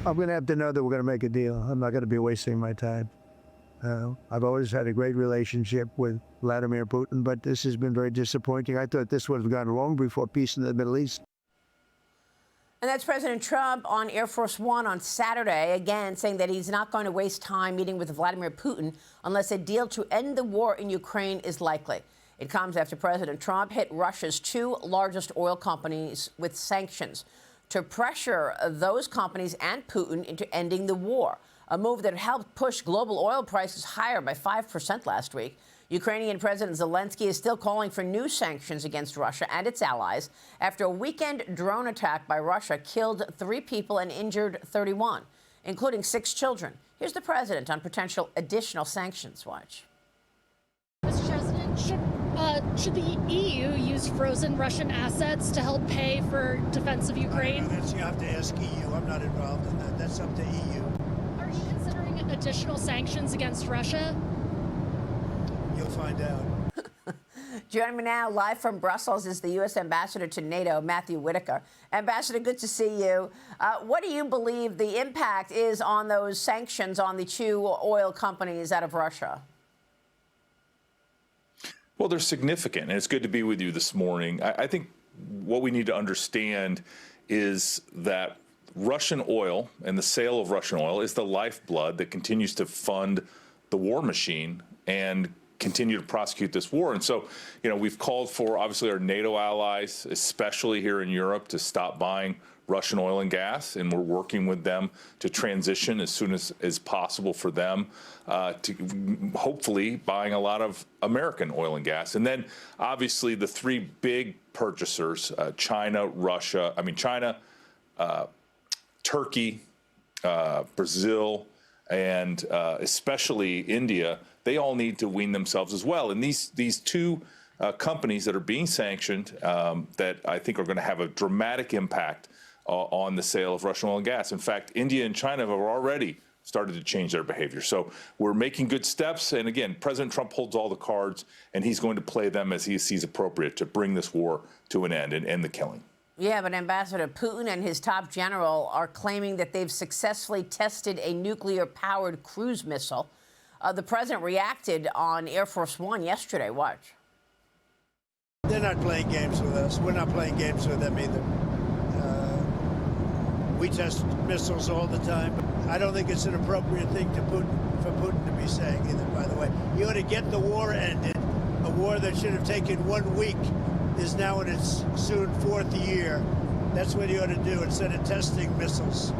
I'm going to have to know that we're going to make a deal. I'm not going to be wasting my time. I've always had a great relationship with Vladimir Putin, but this has been very disappointing. I thought this would have gone long before peace in the Middle East. And that's President Trump on Air Force One on Saturday, again saying that he's not going to waste time meeting with Vladimir Putin unless a deal to end the war in Ukraine is likely. It comes after President Trump hit Russia's two largest oil companies with sanctions to pressure those companies and Putin into ending the war, a move that helped push global oil prices higher by 5% last week. Ukrainian President Zelensky is still calling for new sanctions against Russia and its allies after a weekend drone attack by Russia killed 3 people and injured 31, including 6 children. Here's the president on potential additional sanctions. Watch. Mr. President, should the EU use frozen Russian assets to help pay for defense of Ukraine? You have to ask EU. I'm not involved in that. That's up to EU. Are you considering additional sanctions against Russia? You'll find out. Joining me now live from Brussels is the U.S. Ambassador to NATO, Matt Whitaker. Ambassador, good to see you. What do you believe the impact is on those sanctions on the 2 oil companies out of Russia? Well, they're significant, and it's good to be with you this morning. I think what we need to understand is that Russian oil and the sale of Russian oil is the lifeblood that continues to fund the war machine and continue to prosecute this war. And so, we've called for, obviously, our NATO allies, especially here in Europe, to stop buying Russian oil and gas, and we're working with them to transition as soon as possible for them to hopefully buying a lot of American oil and gas. And then, obviously, the 3 big purchasers, China, Turkey, Brazil, and especially India, they all need to wean themselves as well. And these 2 companies that are being sanctioned that I think are going to have a dramatic impact on the sale of Russian oil and gas. In fact, India and China have already started to change their behavior. So we're making good steps. And again, President Trump holds all the cards, and he's going to play them as he sees appropriate to bring this war to an end and end the killing. Yeah, but Ambassador, Putin and his top general are claiming that they've successfully tested a nuclear-powered cruise missile. The president reacted on Air Force One yesterday. Watch. They're not playing games with us. We're not playing games with them either. We test missiles all the time. I don't think it's an appropriate thing for Putin to be saying either, by the way. You ought to get the war ended. A war that should have taken 1 week is now in its soon 4th year. That's what you ought to do instead of testing missiles.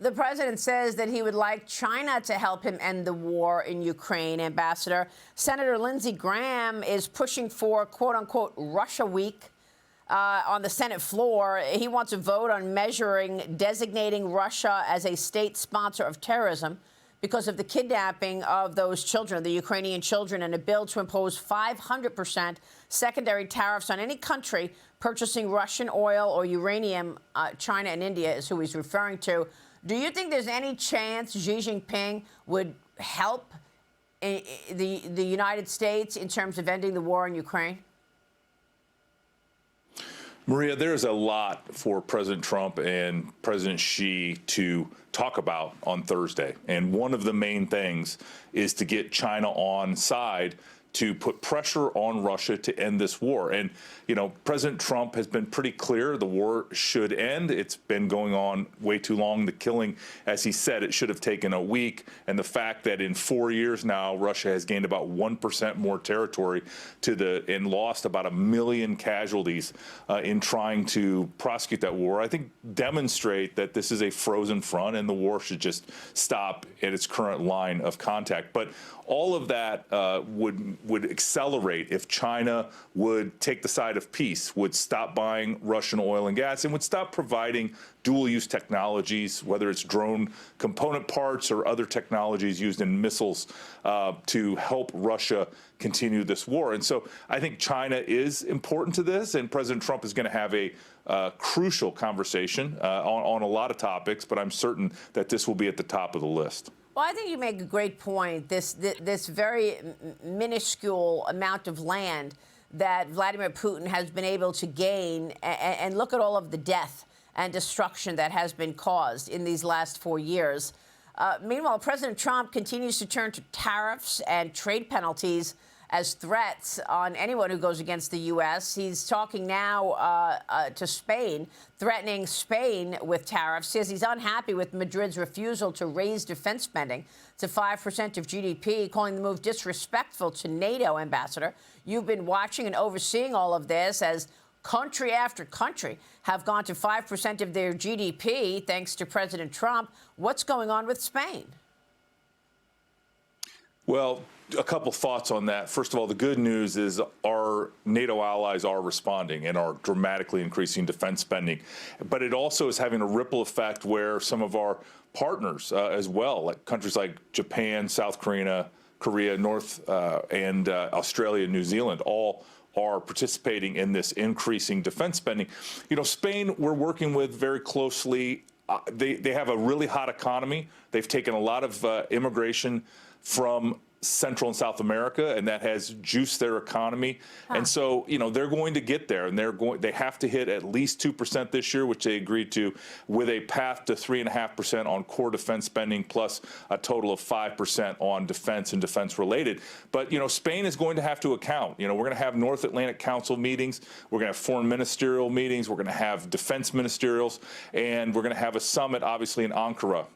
The president says that he would like China to help him end the war in Ukraine, Ambassador. Senator Lindsey Graham is pushing for, quote-unquote, Russia Week on the Senate floor. He wants a vote on designating Russia as a state sponsor of terrorism because of the kidnapping of those children, the Ukrainian children, and a bill to impose 500% secondary tariffs on any country purchasing Russian oil or uranium. China and India is who he's referring to. Do you think there's any chance Xi Jinping would help the United States in terms of ending the war in Ukraine? Maria, there's a lot for President Trump and President Xi to talk about on Thursday. And one of the main things is to get China on side to put pressure on Russia to end this war. And, President Trump has been pretty clear the war should end. It's been going on way too long. The killing, as he said, it should have taken a week. And the fact that in 4 years now, Russia has gained about 1% more territory and lost about 1 million casualties in trying to prosecute that war, I think demonstrate that this is a frozen front and the war should just stop at its current line of contact. But all of that would accelerate if China would take the side of peace, would stop buying Russian oil and gas, and would stop providing dual-use technologies, whether it's drone component parts or other technologies used in missiles to help Russia continue this war. And so I think China is important to this, and President Trump is going to have a crucial conversation on a lot of topics, but I'm certain that this will be at the top of the list. Well, I think you make a great point. This very minuscule amount of land that Vladimir Putin has been able to gain, and look at all of the death and destruction that has been caused in these last 4 years. Meanwhile, President Trump continues to turn to tariffs and trade penalties as threats on anyone who goes against the U.S. He's talking now to Spain, threatening Spain with tariffs. Says he's unhappy with Madrid's refusal to raise defense spending to 5% of GDP, calling the move disrespectful to NATO, Ambassador. You've been watching and overseeing all of this as country after country have gone to 5% of their GDP thanks to President Trump. What's going on with Spain? Well, a couple thoughts on that. First of all, the good news is our NATO allies are responding and are dramatically increasing defense spending. But it also is having a ripple effect where some of our partners as well, like countries like Japan, South Korea, North and Australia, New Zealand, all are participating in this increasing defense spending. You know, Spain, we're working with very closely. They have a really hot economy. They've taken a lot of immigration from Central and South America, and that has juiced their economy. And so, you know, they're going to get there, and they have to hit at least 2% this year, which they agreed to, with a path to 3.5% on core defense spending, plus a total of 5% on defense and defense related. But, you know, Spain is going to have to account. You know, we're going to have North Atlantic Council meetings, we're going to have foreign ministerial meetings, we're going to have defense ministerials, and we're going to have a summit, obviously, in Ankara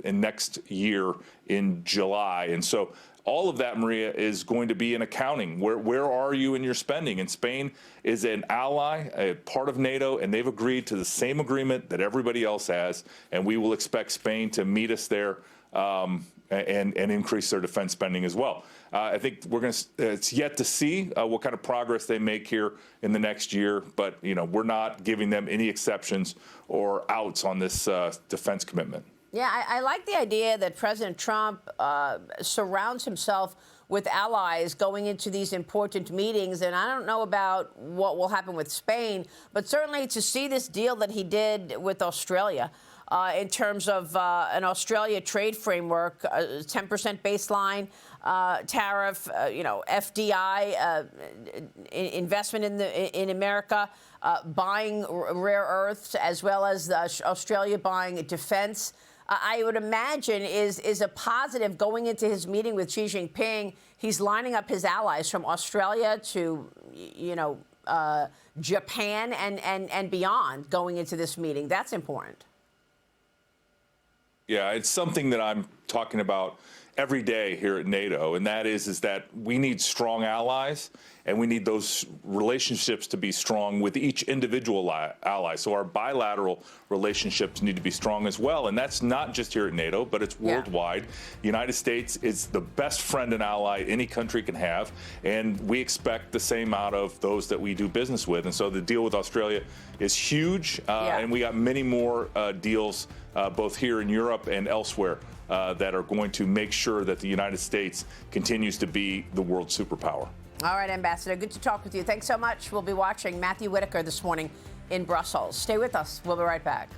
in next year in July. And so all of that, Maria, is going to be in accounting. Where are you in your spending? And Spain is an ally, a part of NATO, and they've agreed to the same agreement that everybody else has. And we will expect Spain to meet us there and increase their defense spending as well. I think it's yet to see what kind of progress they make here in the next year. But, you know, we're not giving them any exceptions or outs on this defense commitment. Yeah, I like the idea that President Trump surrounds himself with allies going into these important meetings. And I don't know about what will happen with Spain, but certainly to see this deal that he did with Australia in terms of an Australia trade framework, 10% baseline tariff, you know, FDI, investment in America, buying rare earths, as well as Australia buying defense. I would imagine is a positive going into his meeting with Xi Jinping. He's lining up his allies from Australia to, you know, Japan and beyond going into this meeting. That's important. Yeah, it's something that I'm talking about every day here at NATO, and that is that we need strong allies, and we need those relationships to be strong with each individual ally. So our bilateral relationships need to be strong as well, and that's not just here at NATO, but it's worldwide. The United States is the best friend and ally any country can have, and we expect the same out of those that we do business with. And so the deal with Australia is huge, and we got many more deals both here in Europe and elsewhere that are going to make sure that the United States continues to be the world superpower. All right, Ambassador, good to talk with you. Thanks so much. We'll be watching Matthew Whitaker this morning in Brussels. Stay with us. We'll be right back.